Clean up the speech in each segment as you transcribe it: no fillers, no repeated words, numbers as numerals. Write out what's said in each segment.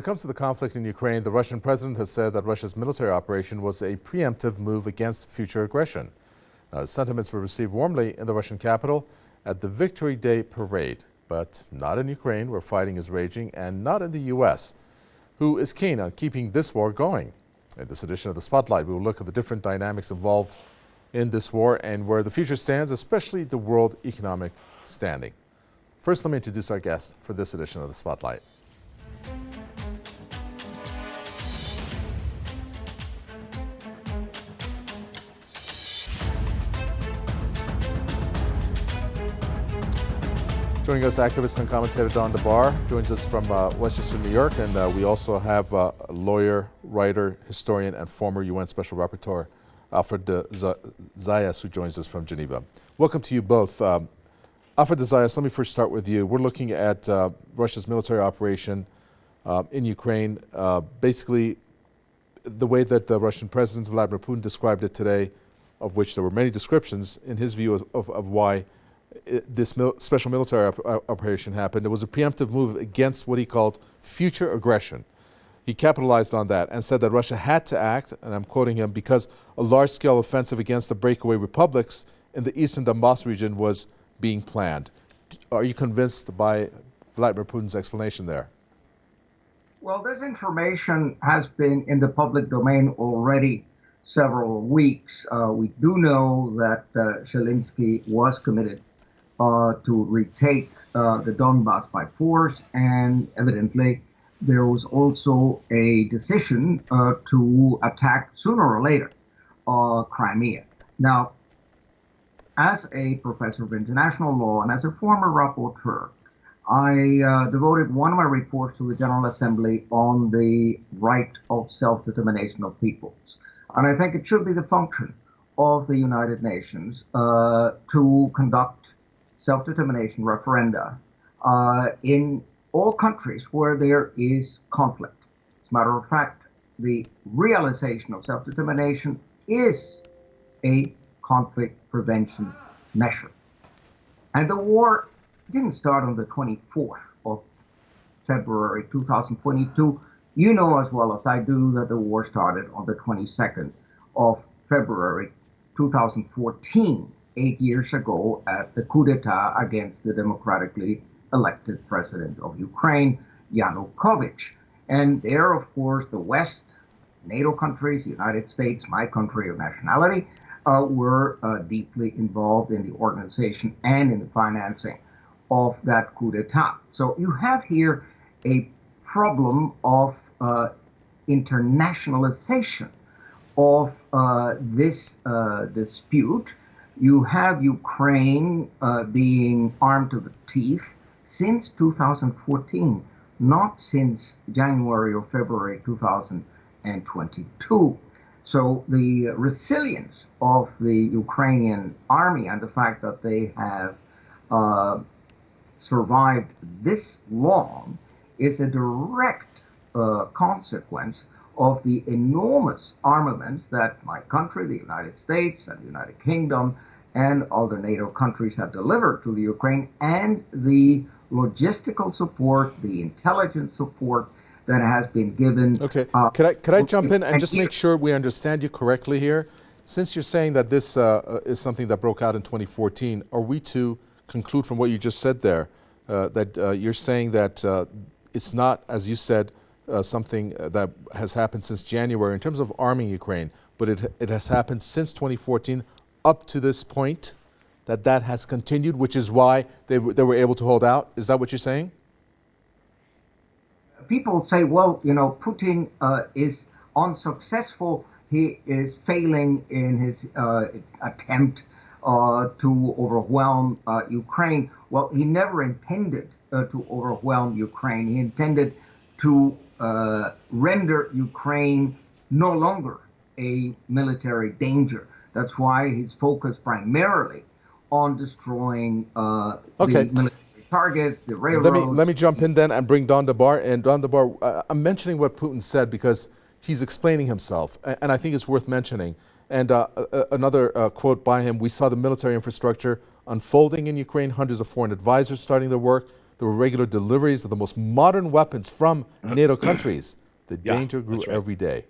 comes to the conflict in Ukraine, the Russian president has said that Russia's military operation was a preemptive move against future aggression. Now, sentiments were received warmly in the Russian capital at the Victory Day parade, but not in Ukraine, where fighting is raging, and not in the U.S., who is keen on keeping this war going. In this edition of The Spotlight, we will look at the different dynamics involved in this war and where the future stands, especially the world economic standing. First, let me introduce our guest for this edition of The Spotlight. Joining us, activist and commentator Don Debar joins us from Westchester, New York, and we also have lawyer, writer, historian, and former UN Special Rapporteur Alfred de Zayas, who joins us from Geneva. Welcome to you both. Alfred de Zayas, let me first start with you. We're looking at Russia's military operation in Ukraine. Basically, the way that the Russian President Vladimir Putin described it today, of which there were many descriptions in his view of why this special military operation happened. It was a preemptive move against what he called future aggression. He capitalized on that and said that Russia had to act, and I'm quoting him, because a large-scale offensive against the breakaway republics in the eastern Donbass region was being planned. Are you convinced by Vladimir Putin's explanation there? Well, this information has been in the public domain already several weeks. We do know that Zelensky was committed to retake the Donbass by force, and evidently there was also a decision to attack sooner or later Crimea. Now, as a professor of international law and as a former rapporteur, I devoted one of my reports to the General Assembly on the right of self-determination of peoples. And I think it should be the function of the United Nations to conduct self-determination referenda in all countries where there is conflict. As a matter of fact, the realization of self-determination is a conflict prevention measure. And the war didn't start on the 24th of February 2022. You know as well as I do that the war started on the 22nd of February 2014, 8 years ago, at the coup d'etat against the democratically elected president of Ukraine, Yanukovych. And there, of course, the West, NATO countries, the United States, my country of nationality, were deeply involved in the organization and in the financing of that coup d'etat. So you have here a problem of internationalization of this dispute. You have Ukraine being armed to the teeth since 2014, not since January or February 2022. So the resilience of the Ukrainian army and the fact that they have survived this long is a direct consequence of the enormous armaments that my country, the United States and the United Kingdom, and other NATO countries have delivered to the Ukraine, and the logistical support, the intelligence support that has been given. Okay, could I jump in and just make sure we understand you correctly here? Since you're saying that this is something that broke out in 2014, are we to conclude from what you just said there that you're saying that it's not, as you said, something that has happened since January in terms of arming Ukraine, but it has happened since 2014 up to this point, that has continued, which is why they were able to hold out? Is that what you're saying? People say, well, you know, Putin is unsuccessful. He is failing in his attempt to overwhelm Ukraine. Well, he never intended to overwhelm Ukraine. He intended to render Ukraine no longer a military danger. That's why he's focused primarily on destroying the military targets, the railroads. Let me jump in then and bring Don Debar. And Don Debar, I'm mentioning what Putin said because he's explaining himself, and I think it's worth mentioning. And another quote by him: "We saw the military infrastructure unfolding in Ukraine, hundreds of foreign advisors starting their work, there were regular deliveries of the most modern weapons from NATO countries. The danger grew every day.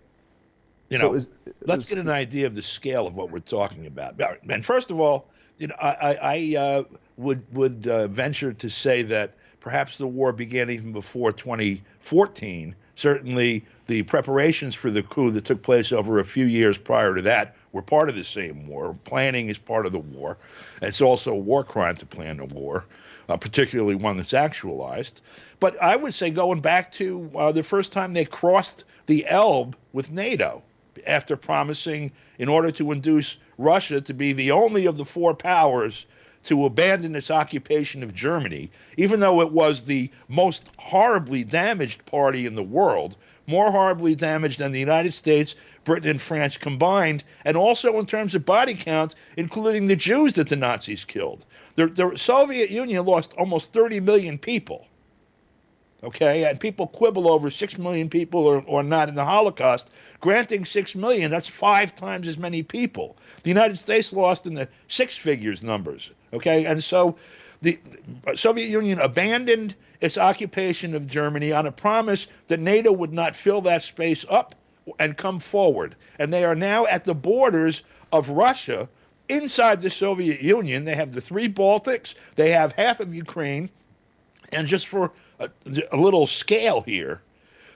Let's get an idea of the scale of what we're talking about. And first of all, I would venture to say that perhaps the war began even before 2014. Certainly, the preparations for the coup that took place over a few years prior to that were part of the same war. Planning is part of the war. It's also a war crime to plan a war, particularly one that's actualized. But I would say going back to the first time they crossed the Elbe with NATO, after promising, in order to induce Russia to be the only of the four powers to abandon its occupation of Germany, even though it was the most horribly damaged party in the world, more horribly damaged than the United States, Britain, and France combined, and also in terms of body count, including the Jews that the Nazis killed. The Soviet Union lost almost 30 million people. Okay, and people quibble over 6 million people or not in the Holocaust. Granting 6 million, that's 5 times as many people. The United States lost in the 6 figures numbers. Okay, and so the Soviet Union abandoned its occupation of Germany on a promise that NATO would not fill that space up and come forward. And they are now at the borders of Russia inside the Soviet Union. They have the 3 Baltics, they have half of Ukraine, and just for a little scale here,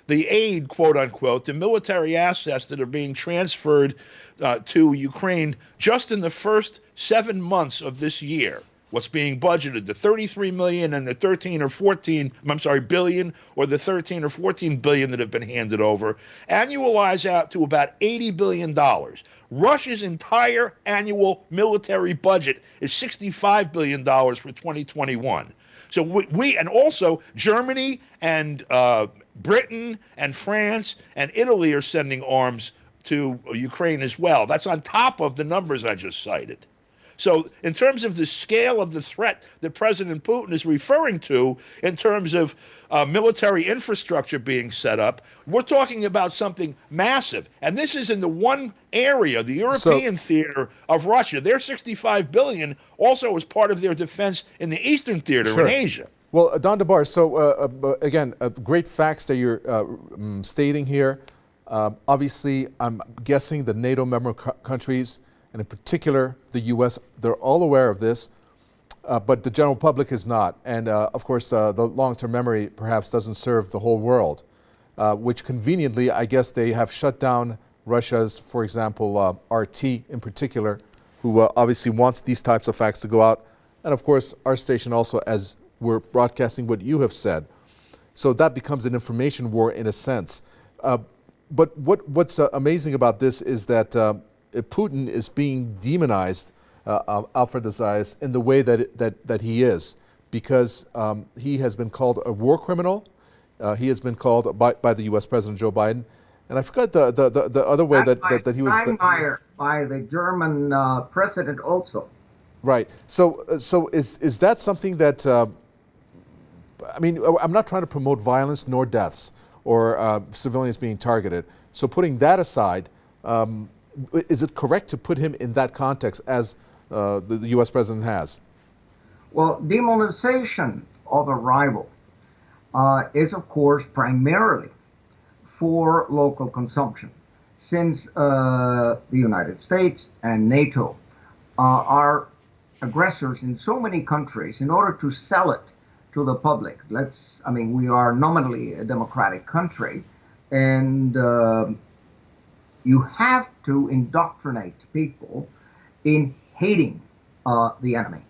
the aid, quote unquote, the military assets that are being transferred to Ukraine just in the first 7 months of this year, what's being budgeted, the 33 million and the 13 or 14, I'm sorry, billion, or the 13 or 14 billion that have been handed over, annualize out to about $80 billion. Russia's entire annual military budget is $65 billion for 2021. So we and also Germany and Britain and France and Italy are sending arms to Ukraine as well. That's on top of the numbers I just cited. So in terms of the scale of the threat that President Putin is referring to in terms of military infrastructure being set up, we're talking about something massive. And this is in the one area, the European theater of Russia. Their $65 billion also is part of their defense in the Eastern theater in Asia. Well, Don Debar, so again, great facts that you're stating here. Obviously, I'm guessing the NATO member countries, and in particular the U.S., they're all aware of this, but the general public is not. And of course, the long-term memory perhaps doesn't serve the whole world, which conveniently, I guess they have shut down Russia's, for example, RT in particular, who obviously wants these types of facts to go out. And of course, our station also, as we're broadcasting what you have said. So that becomes an information war in a sense. But what's amazing about this is that Putin is being demonized, Alfred de Zayas, in the way that he is, because he has been called a war criminal. He has been called by the U.S. President Joe Biden, and I forgot the other way that he was. By the German president also. Right. So is that something that? I mean, I'm not trying to promote violence nor deaths or civilians being targeted. So putting that aside. Is it correct to put him in that context as the U.S. president has? Well, demonization of a rival is, of course, primarily for local consumption, since the United States and NATO are aggressors in so many countries. In order to sell it to the public, we are nominally a democratic country, and you have to indoctrinate people in hating the enemy.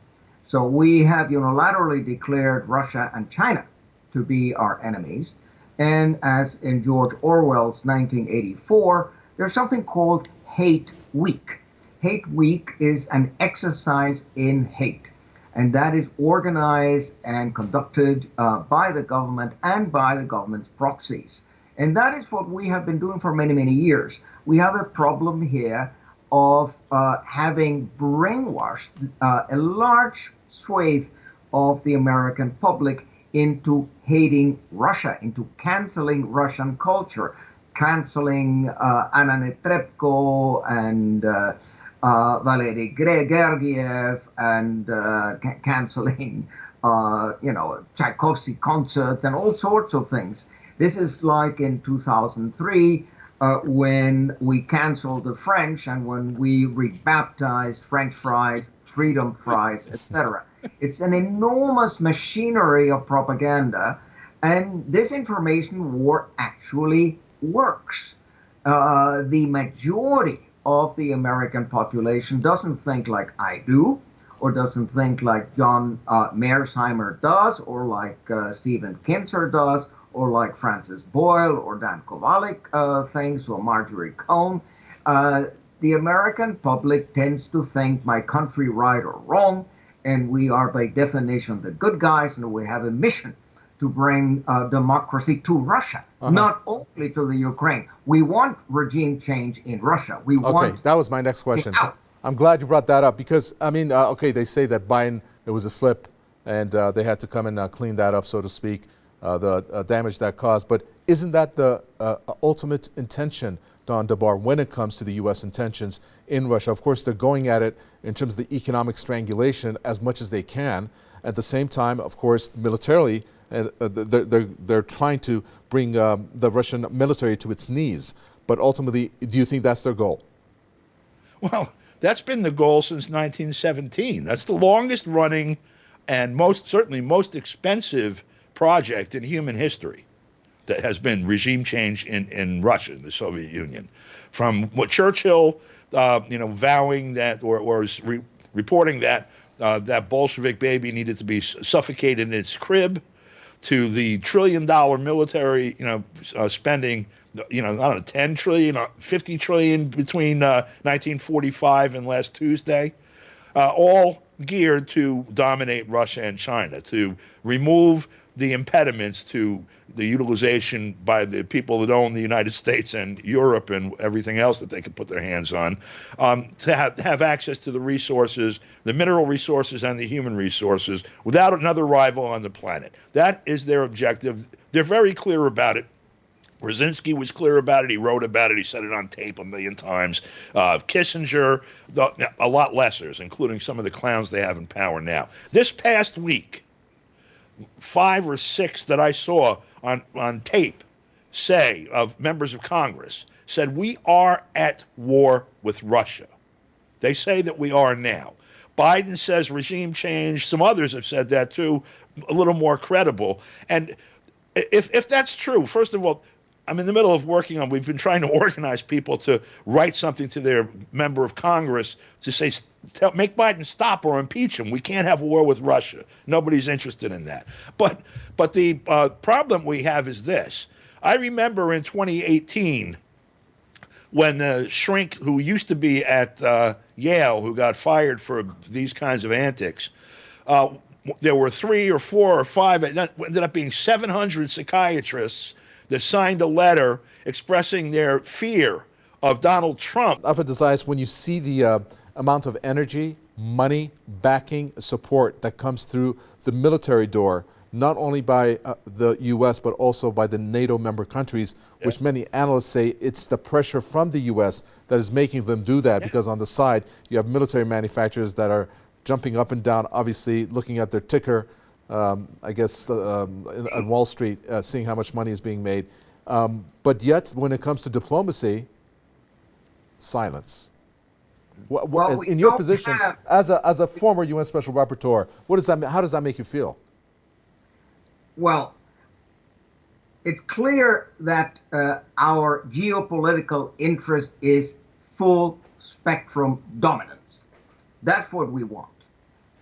So we have unilaterally declared Russia and China to be our enemies. And as in George Orwell's 1984, there's something called Hate Week. Hate Week is an exercise in hate. And that is organized and conducted by the government and by the government's proxies. And that is what we have been doing for many, many years. We have a problem here of having brainwashed a large swathe of the American public into hating Russia, into canceling Russian culture, canceling Anna Netrebko and Valery Gergiev, and canceling Tchaikovsky concerts and all sorts of things. This is like in 2003 when we canceled the French and when we rebaptized French fries, freedom fries, etc. It's an enormous machinery of propaganda, and this information war actually works. The majority of the American population doesn't think like I do, or doesn't think like John Mearsheimer does, or like Stephen Kinzer does, or like Francis Boyle or Dan Kovalik thinks, or Marjorie Cohn. The American public tends to think my country right or wrong, and we are by definition the good guys, and we have a mission to bring democracy to Russia, not only to the Ukraine. We want regime change in Russia. We want. That was my next question. I'm glad you brought that up because, I mean, they say that Biden, there was a slip and they had to come and clean that up, so to speak, the damage that caused. But isn't that the ultimate intention, Don Debar, when it comes to the U.S. intentions in Russia? Of course, they're going at it in terms of the economic strangulation as much as they can. At the same time, of course, militarily, they're trying to bring the Russian military to its knees. But ultimately, do you think that's their goal? Well, that's been the goal since 1917. That's the longest running and certainly most expensive project in human history that has been regime change in Russia, in the Soviet Union. From what Churchill, vowing that or reporting that that Bolshevik baby needed to be suffocated in its crib, to the $1 trillion military, spending, I don't know, 10 trillion, 50 trillion between 1945 and last Tuesday, all geared to dominate Russia and China, to remove the impediments to the utilization by the people that own the United States and Europe and everything else that they could put their hands on, to have access to the resources, the mineral resources and the human resources, without another rival on the planet. That is their objective. They're very clear about it. Brzezinski was clear about it. He wrote about it. He said it on tape a million times. Kissinger, a lot lessers, including some of the clowns they have in power now. This past week, 5 or 6 that I saw on tape say of members of Congress said we are at war with Russia. They say that we are now. Biden says regime change. Some others have said that too, a little more credible. And if that's true, first of all, I'm in the middle of we've been trying to organize people to write something to their member of Congress to say, make Biden stop or impeach him. We can't have a war with Russia. Nobody's interested in that. But the problem we have is this. I remember in 2018 when the shrink who used to be at Yale, who got fired for these kinds of antics, there were 3 or 4 or 5, it ended up being 700 psychiatrists that signed a letter expressing their fear of Donald Trump. Alfred de Zayas, when you see the amount of energy, money, backing, support that comes through the military door, not only by the U.S., but also by the NATO member countries, which many analysts say it's the pressure from the U.S. that is making them do that, because on the side, you have military manufacturers that are jumping up and down, obviously looking at their ticker, I guess, on Wall Street, seeing how much money is being made. But yet, when it comes to diplomacy, silence. In your position, as a former UN Special Rapporteur, how does that make you feel? Well, it's clear that our geopolitical interest is full spectrum dominance. That's what we want.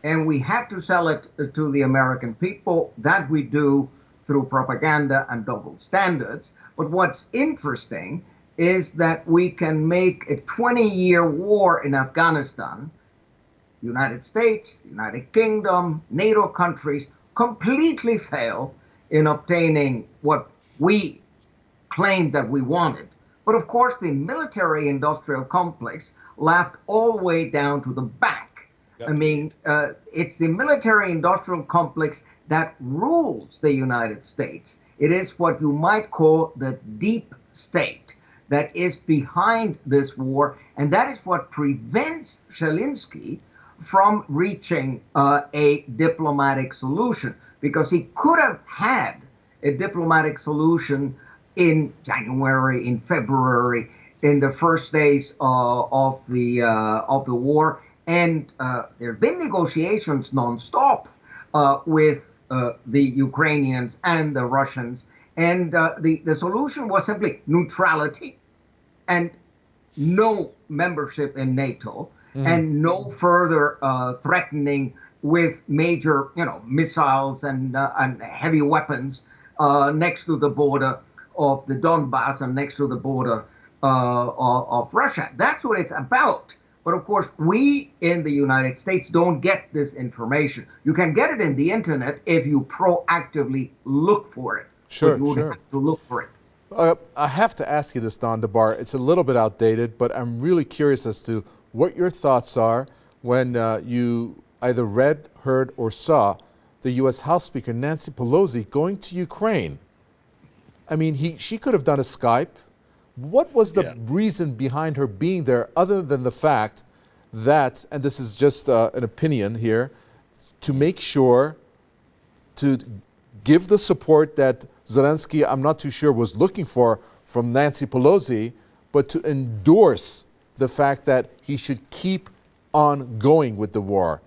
And we have to sell it to the American people. That we do through propaganda and double standards. But what's interesting is that we can make a 20-year war in Afghanistan, United States, United Kingdom, NATO countries, completely fail in obtaining what we claimed that we wanted. But of course, the military-industrial complex laughed all the way down to the back. I mean, it's the military-industrial complex that rules the United States. It is what you might call the deep state that is behind this war, and that is what prevents Zelensky from reaching a diplomatic solution, because he could have had a diplomatic solution in January, in February, in the first days of the war, and there have been negotiations nonstop with the Ukrainians and the Russians, and the solution was simply neutrality and no membership in NATO, and no further threatening with major, missiles and heavy weapons next to the border of the Donbass and next to the border of Russia. That's what it's about. But of course, we in the United States don't get this information. You can get it in the internet if you proactively look for it. Sure, but you sure. have to look for it. I have to ask you this, Don Debar. It's a little bit outdated, but I'm really curious as to what your thoughts are when you either read, heard, or saw the U.S. House Speaker Nancy Pelosi going to Ukraine. I mean, she could have done a Skype. What was the reason behind her being there, other than the fact that, and this is just an opinion here, to make sure to give the support that Zelensky, I'm not too sure, was looking for from Nancy Pelosi, but to endorse the fact that he should keep on going with the war?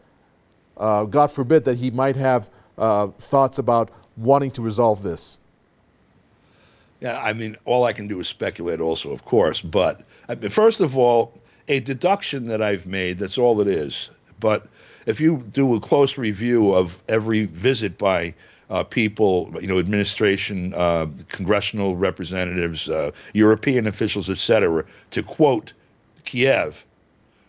God forbid that he might have thoughts about wanting to resolve this. Yeah, I mean, all I can do is speculate also, of course. But first of all, a deduction that I've made, that's all it is. But if you do a close review of every visit by people, administration, congressional representatives, European officials, etc., to quote Kiev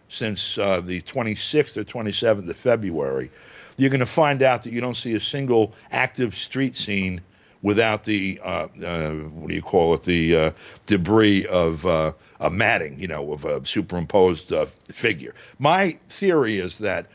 since the 26th or 27th of February, you're going to find out that you don't see a single active street scene without the the debris of a matting, of a superimposed figure. My theory is that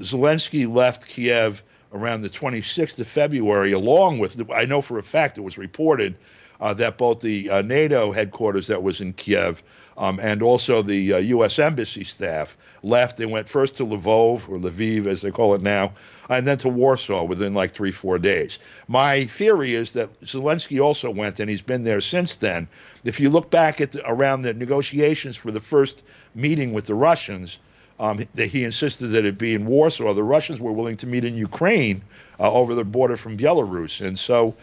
Zelensky left Kiev around the 26th of February, along with, I know for a fact it was reported that both the NATO headquarters that was in Kiev and also the U.S. Embassy staff left. They went first to Lvov, or Lviv as they call it now, and then to Warsaw within like 3-4 days. My theory is that Zelensky also went, and he's been there since then. If you look back at around the negotiations for the first meeting with the Russians, that he insisted that it be in Warsaw. The Russians were willing to meet in Ukraine over the border from Belarus. And so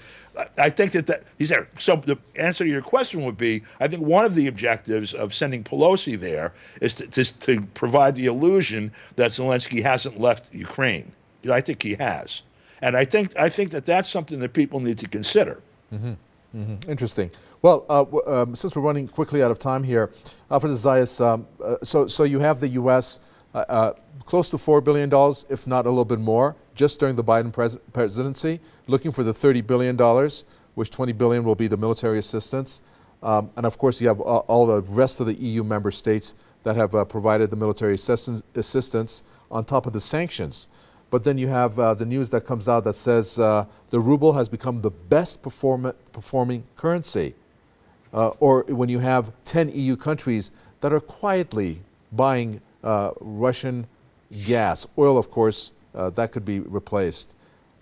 I think that he's there. So the answer to your question would be, I think one of the objectives of sending Pelosi there is to provide the illusion that Zelensky hasn't left Ukraine. I think he has. And I think that that's something that people need to consider. Mm-hmm. Mm-hmm. Interesting. Well, since we're running quickly out of time here, Alfred de Zayas, so you have the U.S. Close to $4 billion, if not a little bit more, just during the Biden presidency, looking for the $30 billion, which $20 billion will be the military assistance. And of course, you have all the rest of the EU member states that have provided the military assistance on top of the sanctions. But then you have the news that comes out that says the ruble has become the best performing currency. Or when you have 10 EU countries that are quietly buying Russian gas, oil, of course, that could be replaced.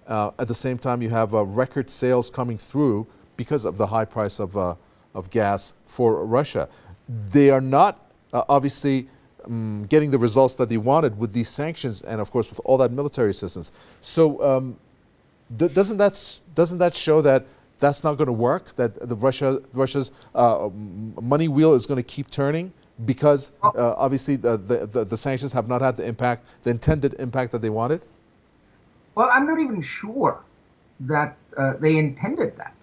At the same time, you have record sales coming through because of the high price of gas for Russia. They are not obviously getting the results that they wanted with these sanctions, and of course with all that military assistance. So doesn't that show that that's not going to work? That Russia's money wheel is going to keep turning because obviously the sanctions have not had the intended impact that they wanted? Well, I'm not even sure that they intended that.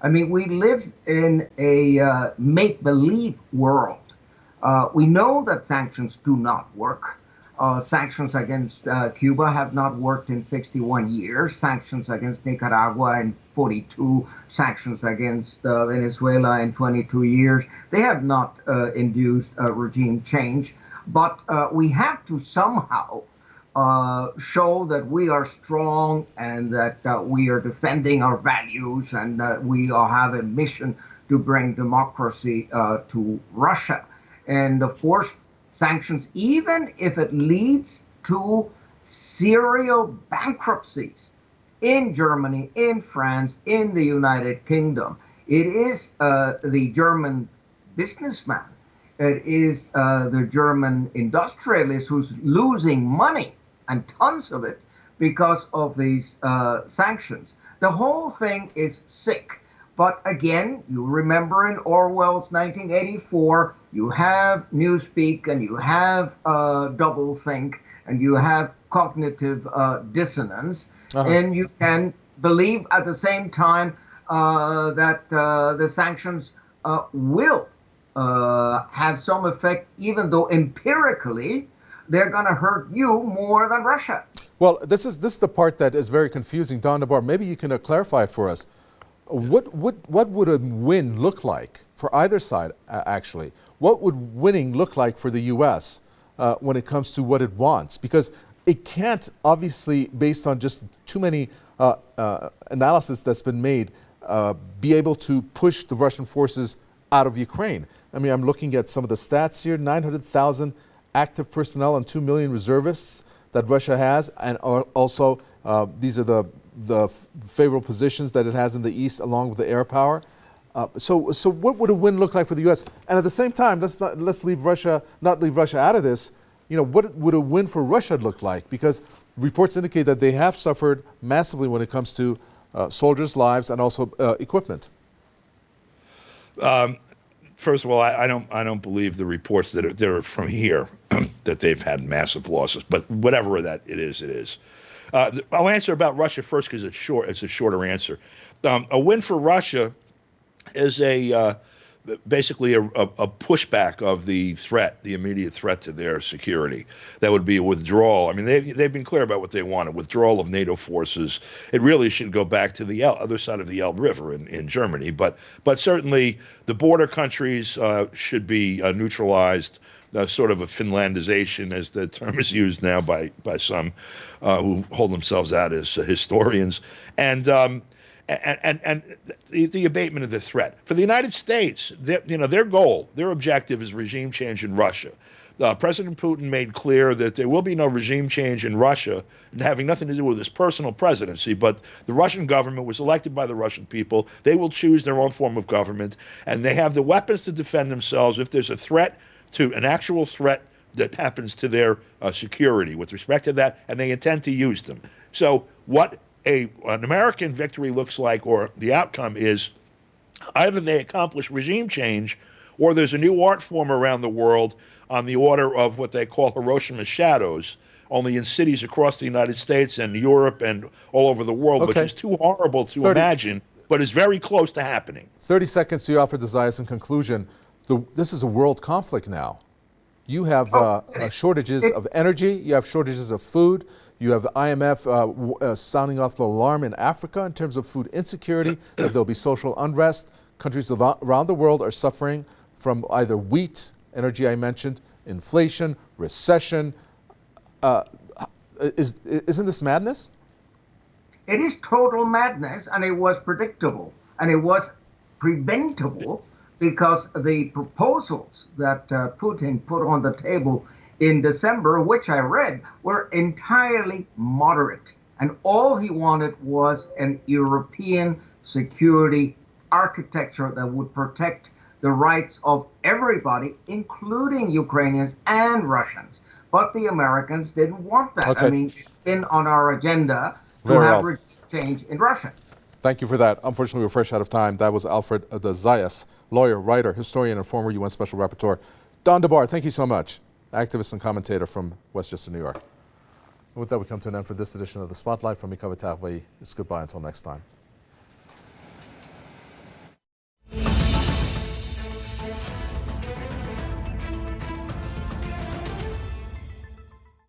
I mean, we live in a make-believe world. We know that sanctions do not work. Sanctions against Cuba have not worked in 61 years. Sanctions against Nicaragua in 42. Sanctions against Venezuela in 22 years. They have not induced regime change. But we have to somehow show that we are strong and that we are defending our values and that we have a mission to bring democracy to Russia. And of course, sanctions, even if it leads to serial bankruptcies in Germany, in France, in the United Kingdom. It is the German businessman, it is the German industrialist who's losing money, and tons of it, because of these sanctions. The whole thing is sick. But again, you remember in Orwell's 1984, you have newspeak and you have doublethink and you have cognitive dissonance, and you can believe at the same time that the sanctions will have some effect, even though empirically they're going to hurt you more than Russia. Well, this is the part that is very confusing. Don Debar, maybe you can clarify it for us. What would a win look like for either side, actually? What would winning look like for the U.S. When it comes to what it wants? Because it can't, obviously, based on just too many analysis that's been made, be able to push the Russian forces out of Ukraine. I mean, I'm looking at some of the stats here, 900,000 active personnel and 2 million reservists that Russia has, and also these are the favorable positions that it has in the east, along with the air power. So what would a win look like for the U.S.? And at the same time, let's leave Russia, not leave Russia out of this. You know, what would a win for Russia look like? Because reports indicate that they have suffered massively when it comes to soldiers' lives and also equipment. First of all, I don't believe the reports that are from here that they've had massive losses. But whatever that it is, it is. I'll answer about Russia first because it's short. It's a shorter answer. A win for Russia is basically a pushback of the threat, the immediate threat to their security. That would be a withdrawal. I mean, they've been clear about what they want, a withdrawal of NATO forces. It really should go back to the other side of the Elbe River in Germany. But certainly the border countries should be neutralized. Sort of a Finlandization, as the term is used now by some who hold themselves out as historians, and the abatement of the threat for the United States. Their goal, their objective is regime change in Russia. President Putin made clear that there will be no regime change in Russia, having nothing to do with his personal presidency, but the Russian government was elected by the Russian people. They will choose their own form of government, and they have the weapons to defend themselves if there's a threat, to an actual threat that happens to their security with respect to that, and they intend to use them. So what an American victory looks like, or the outcome is, either they accomplish regime change, or there's a new art form around the world on the order of what they call Hiroshima shadows, only in cities across the United States and Europe and all over the world, which is too horrible to imagine, but is very close to happening. 30 seconds to you, Alfred de Zayas, in conclusion. This is a world conflict now. You have shortages of energy, you have shortages of food, you have the IMF sounding off the alarm in Africa in terms of food insecurity, that there'll be social unrest. Countries around the world are suffering from either wheat, energy I mentioned, inflation, recession. Isn't this madness? It is total madness, and it was predictable, and it was preventable, because the proposals that Putin put on the table in December, which I read, were entirely moderate. And all he wanted was an European security architecture that would protect the rights of everybody, including Ukrainians and Russians. But the Americans didn't want that. I mean, it's been on our agenda to have regime change in Russia. Thank you for that. Unfortunately, we're fresh out of time. That was Alfred de Zayas, lawyer, writer, historian, and former UN Special Rapporteur. Don Debar, thank you so much. Activist and commentator from Westchester, New York. And with that, we come to an end for this edition of The Spotlight. From Mikava Tavai, it's goodbye until next time.